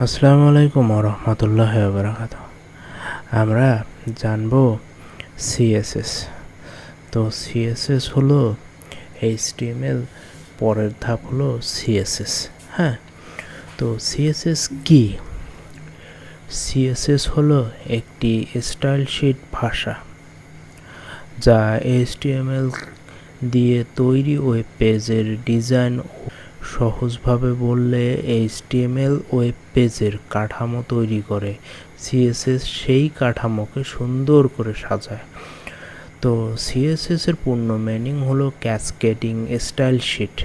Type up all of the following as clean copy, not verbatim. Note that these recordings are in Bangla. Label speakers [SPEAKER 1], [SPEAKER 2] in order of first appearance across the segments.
[SPEAKER 1] আসসালামু আলাইকুম ওরহমতুল্লাহি ওয়াবারাকাতুহু। আমরা জানব সিএসএস। তো সিএসএস হলো এইচটিএমএল, পরের ধাপ হলো সিএসএস। হ্যাঁ, তো সিএসএস কি? সিএসএস হলো একটি স্টাইল শিট ভাষা যা এইচটিএমএল দিয়ে তৈরি ওয়েব পেজের ডিজাইন। সহজভাবে বললে এইচটিএমএল ওয়েব পেজের কাঠামো তৈরি করে, সিএসএস সেই কাঠামোকে সুন্দর করে সাজায়। তো সিএসএস এর পূর্ণ মিনিং হলো ক্যাসকেডিং স্টাইল শিট।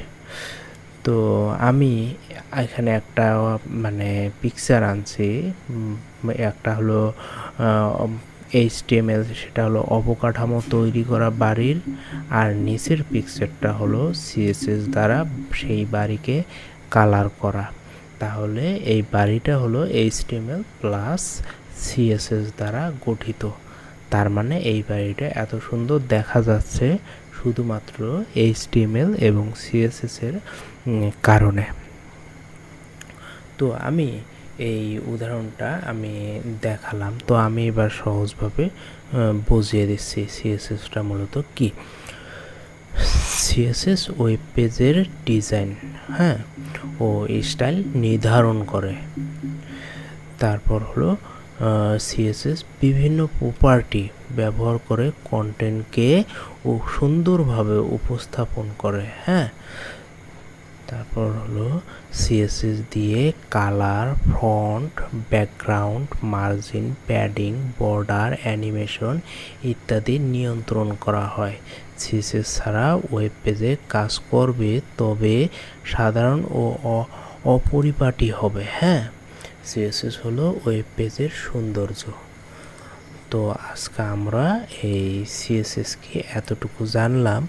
[SPEAKER 1] তো আমি এখানে একটা পিকচার আনছি। একটা হলো এইচটিএমএল, সেটা হলো অবকাঠামো তৈরি করা বাড়ির, আর নিচের পিকচারটা হলো সিএসএস দ্বারা সেই বাড়িকে কালার করা। তাহলে এই বাড়িটা হলো এইচটিএমএল প্লাস সিএসএস দ্বারা গঠিত। তার মানে এই বাড়িটা এত সুন্দর দেখা যাচ্ছে শুধুমাত্র এইচটিএমএল এবং সিএসএস এর কারণে। তো আমি এই উদাহরণটা দেখালাম। তো আমি এবার সহজভাবে বুঝিয়ে দিচ্ছি সিএসএসটা মূলত কি। সিএসএস ওয়েব পেজের ডিজাইন ও স্টাইল নির্ধারণ করে। তারপর হলো সিএসএস বিভিন্ন প্রপার্টি ব্যবহার করে কন্টেন্টকে সুন্দরভাবে উপস্থাপন করে। তারপর হলো সিএসএস দিয়ে colour, font, background, margin, padding, border, animation ইত্যাদি নিয়ন্ত্রণ করা হয়। সিএসএস ছাড়া ওয়েব পেজে কাজ করবে, তবে সাধারণ ও অপরিপাটি হবে। সিএসএস হলো ওয়েব পেজের সৌন্দর্য। তো আজকে আমরা এই সিএসএস কি এতটুকু জানলাম।